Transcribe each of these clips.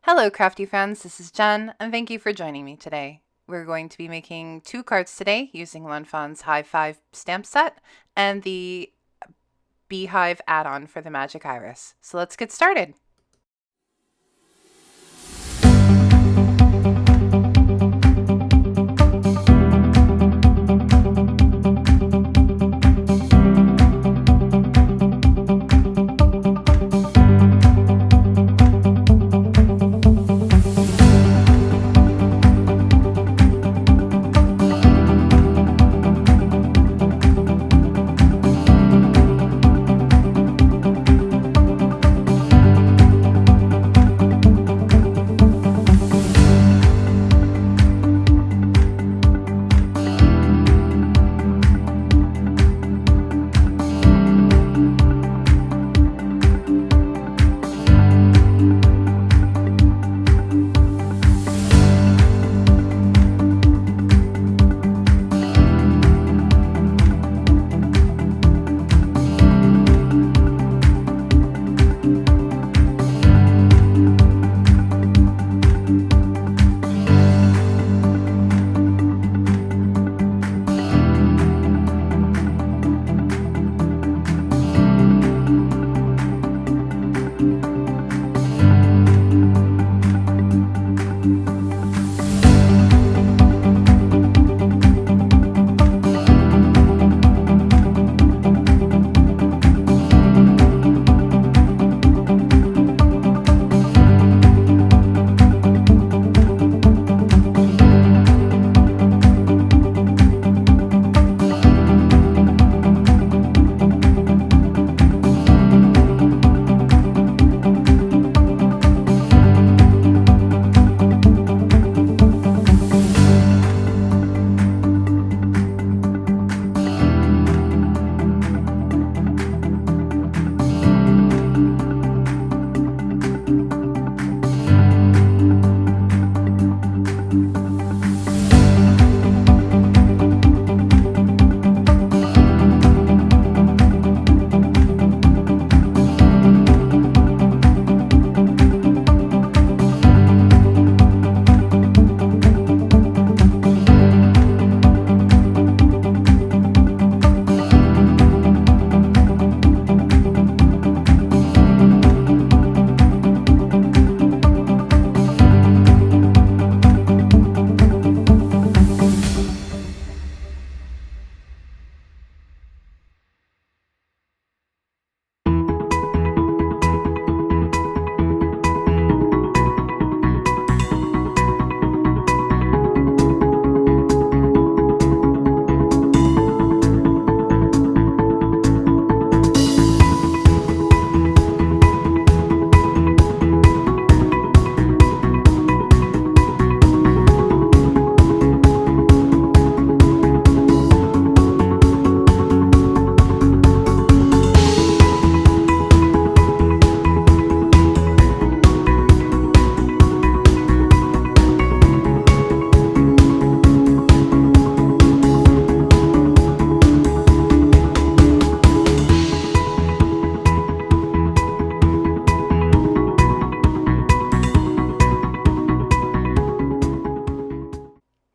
Hello, Crafty Friends. This is Jen, and thank you for joining me today. We're going to be making 2 cards today using Lawn Fawn's Hive Five stamp set and the Beehive add-on for the Magic Iris. So let's get started.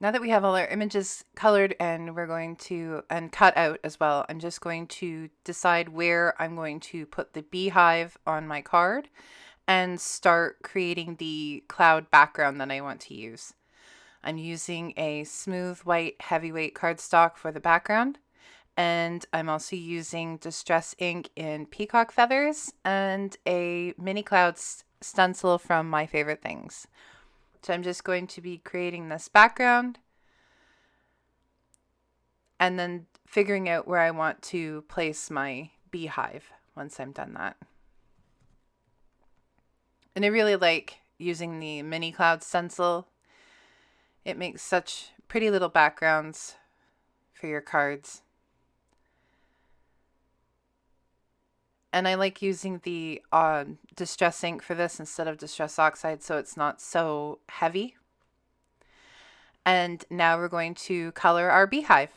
Now that we have all our images colored and cut out as well, I'm just going to decide where I'm going to put the beehive on my card and start creating the cloud background that I want to use. I'm using a smooth white heavyweight cardstock for the background, and I'm also using distress ink in peacock feathers and a mini cloud stencil from My Favorite Things. So I'm just going to be creating this background and then figuring out where I want to place my beehive once I'm done that. And I really like using the mini cloud stencil. It makes such pretty little backgrounds for your cards. And I like using the distress ink for this instead of distress oxide, so it's not so heavy. And now we're going to color our beehive.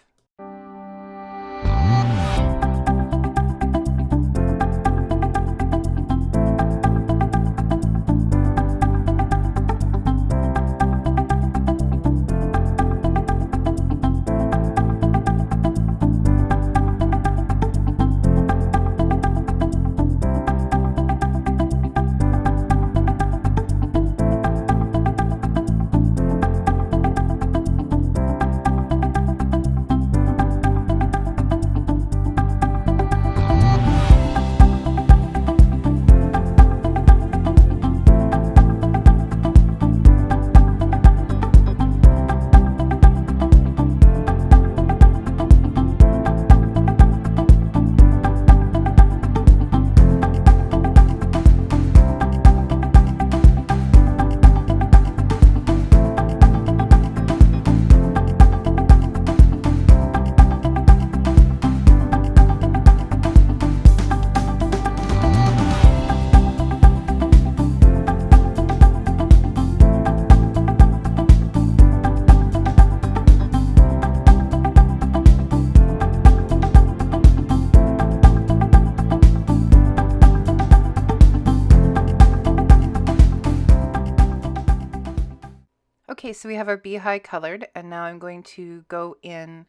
Okay, so we have our Beehive colored, and now I'm going to go in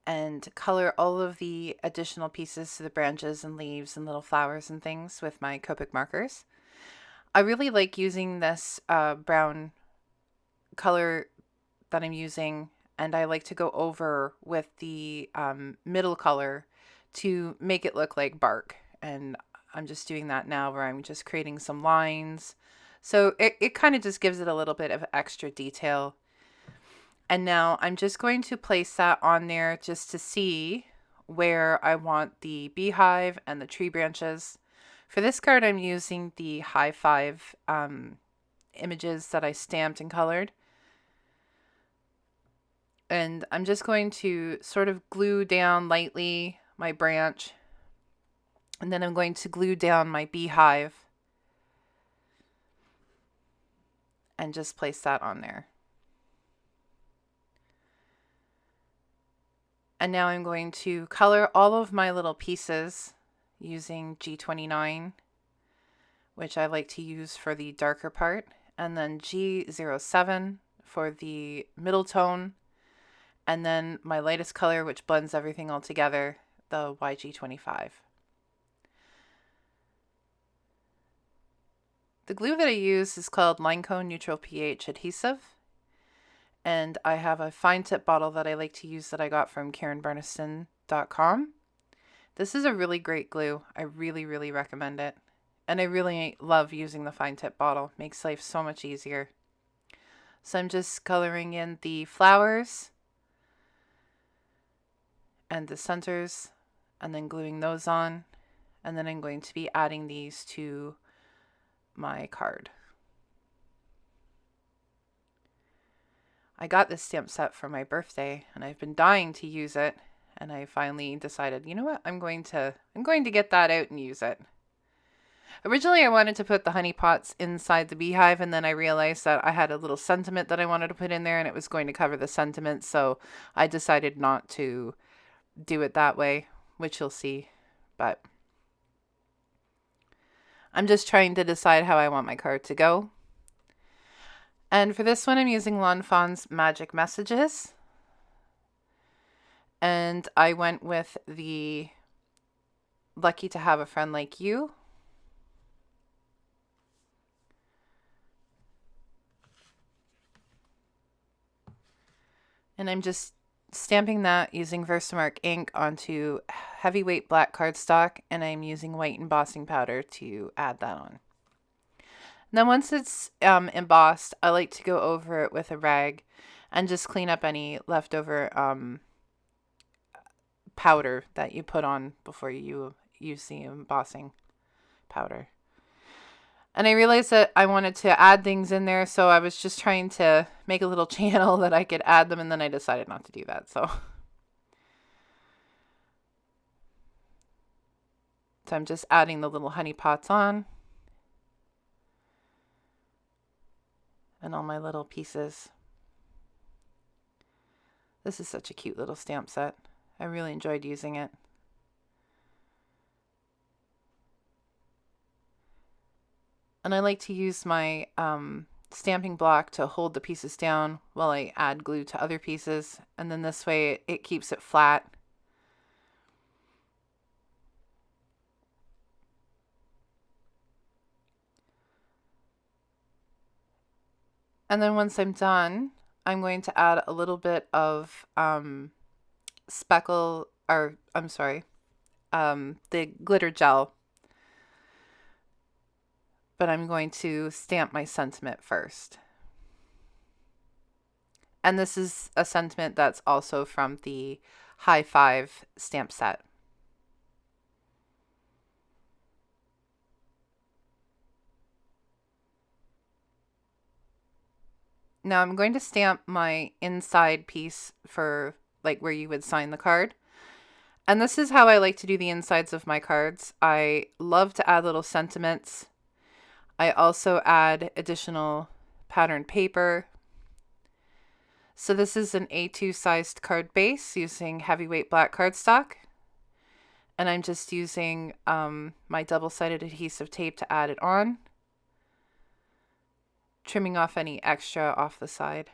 and color all of the additional pieces to the branches and leaves and little flowers and things with my Copic markers. I really like using this brown color that I'm using, and I like to go over with the middle color to make it look like bark. And I'm just doing that now, where I'm just creating some lines. So it kind of just gives it a little bit of extra detail. And now I'm just going to place that on there just to see where I want the beehive and the tree branches. For this card, I'm using the Hive Five images that I stamped and colored. And I'm just going to sort of glue down lightly my branch. And then I'm going to glue down my beehive and just place that on there. And now I'm going to color all of my little pieces using G29, which I like to use for the darker part, and then G07 for the middle tone, and then my lightest color, which blends everything all together, the YG25. The glue that I use is called Lineco Neutral pH Adhesive. And I have a fine tip bottle that I like to use that I got from KarenBarniston.com. This is a really great glue. I really, really recommend it. And I really love using the fine tip bottle. It makes life so much easier. So I'm just coloring in the flowers and the centers and then gluing those on. And then I'm going to be adding these to my card. I got this stamp set for my birthday, and I've been dying to use it, and I finally decided, you know what, I'm going to get that out and use it. Originally, I wanted to put the honey pots inside the beehive, and then I realized that I had a little sentiment that I wanted to put in there, and it was going to cover the sentiment, so I decided not to do it that way, which you'll see, but I'm just trying to decide how I want my card to go. And for this one, I'm using Lawn Fawn's Magic Messages. And I went with the Lucky to Have a Friend Like You. And I'm just stamping that using Versamark ink onto heavyweight black cardstock. And I'm using white embossing powder to add that on. Then once it's embossed, I like to go over it with a rag and just clean up any leftover powder that you put on before you use the embossing powder. And I realized that I wanted to add things in there, so I was just trying to make a little channel that I could add them, and then I decided not to do that. So I'm just adding the little honey pots on. And all my little pieces. This is such a cute little stamp set. I really enjoyed using it. And I like to use my stamping block to hold the pieces down while I add glue to other pieces. And then this way it keeps it flat. And then once I'm done, I'm going to add a little bit of the glitter gel. But I'm going to stamp my sentiment first. And this is a sentiment that's also from the Hive Five stamp set. Now I'm going to stamp my inside piece for like where you would sign the card. And this is how I like to do the insides of my cards. I love to add little sentiments. I also add additional patterned paper. So this is an A2 sized card base using heavyweight black cardstock. And I'm just using my double-sided adhesive tape to add it on. trimming off any extra off the side.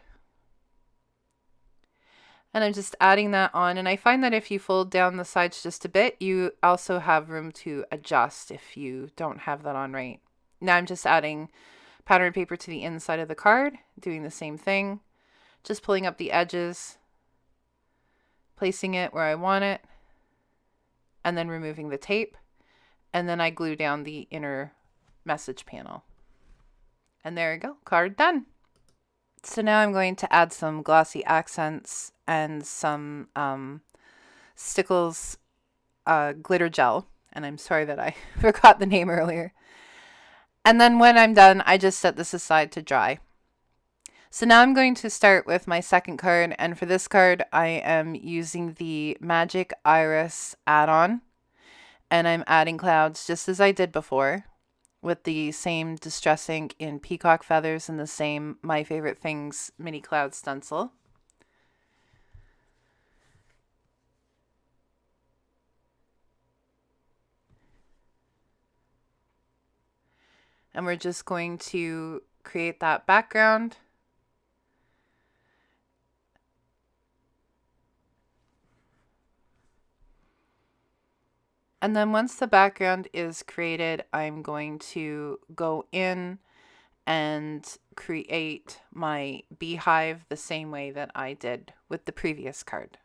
And I'm just adding that on, and I find that if you fold down the sides just a bit, you also have room to adjust if you don't have that on right. Now I'm just adding pattern paper to the inside of the card, doing the same thing, just pulling up the edges, placing it where I want it, and then removing the tape, and then I glue down the inner message panel. And there you go, card done. So now I'm going to add some Glossy Accents and some Stickles glitter gel. And I'm sorry that I forgot the name earlier. And then when I'm done, I just set this aside to dry. So now I'm going to start with my second card. And for this card, I am using the Magic Iris add-on. And I'm adding clouds just as I did before, with the same Distress ink in peacock feathers and the same My Favorite Things mini cloud stencil. And we're just going to create that background. And then once the background is created, I'm going to go in and create my beehive the same way that I did with the previous card.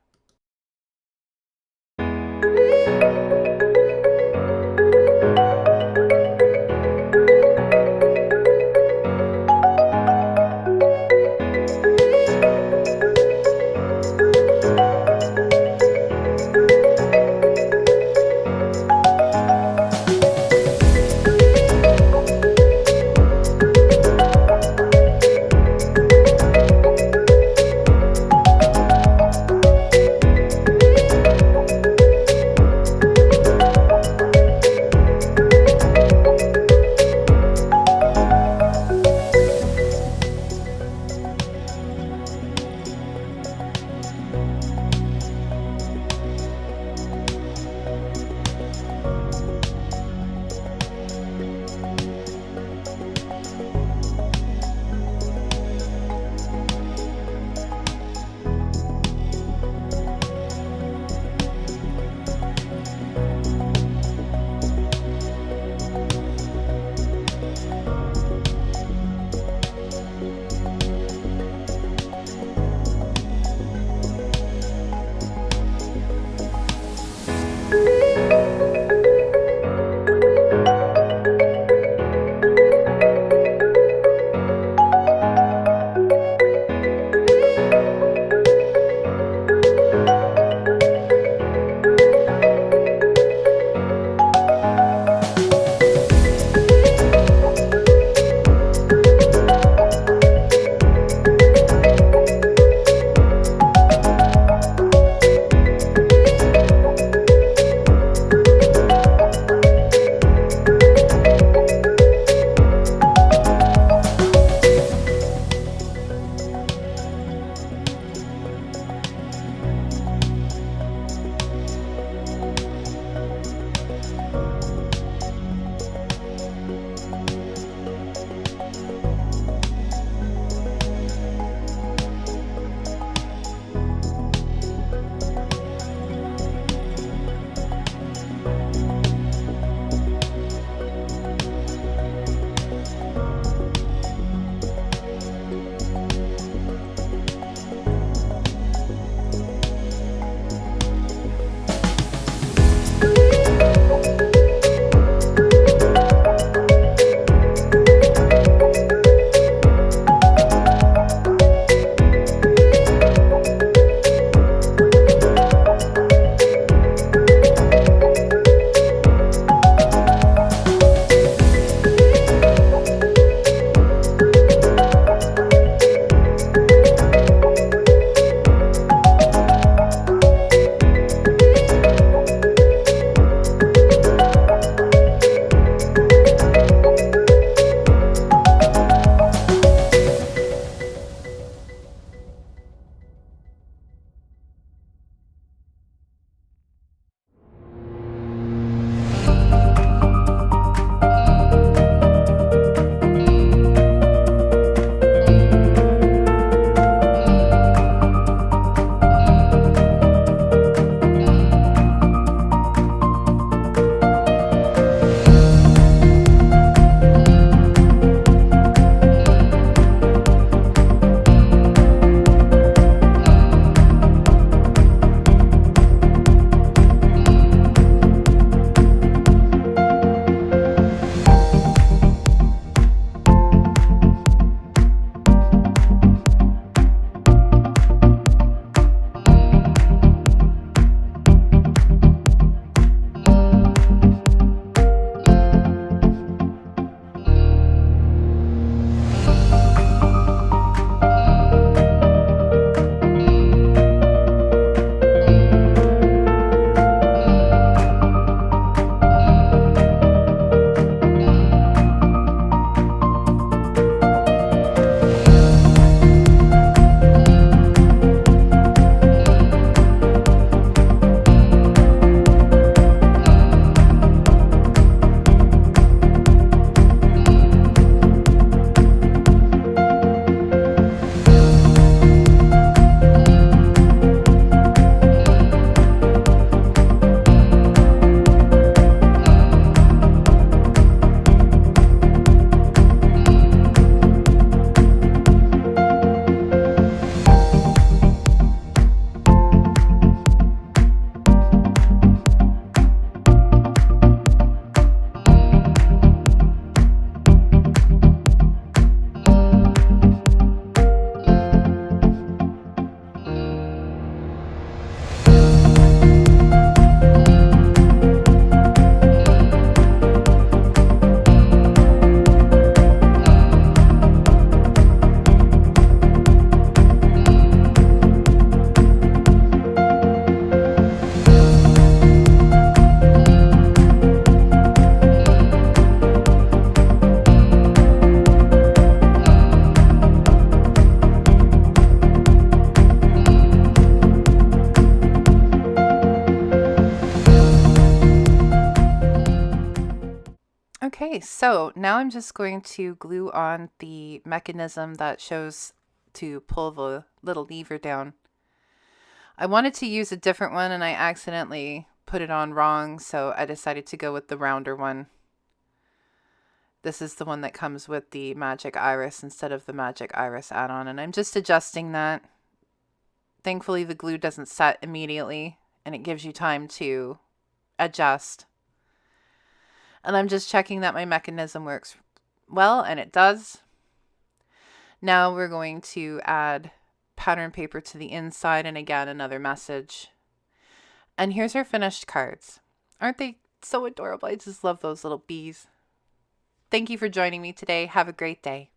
Okay, so now I'm just going to glue on the mechanism that shows to pull the little lever down. I wanted to use a different one and I accidentally put it on wrong, so I decided to go with the rounder one. This is the one that comes with the Magic Iris instead of the Magic Iris add-on, and I'm just adjusting that. Thankfully, the glue doesn't set immediately, and it gives you time to adjust. And I'm just checking that my mechanism works well, and it does. Now we're going to add pattern paper to the inside, and again, another message. And here's our finished cards. Aren't they so adorable? I just love those little bees. Thank you for joining me today. Have a great day.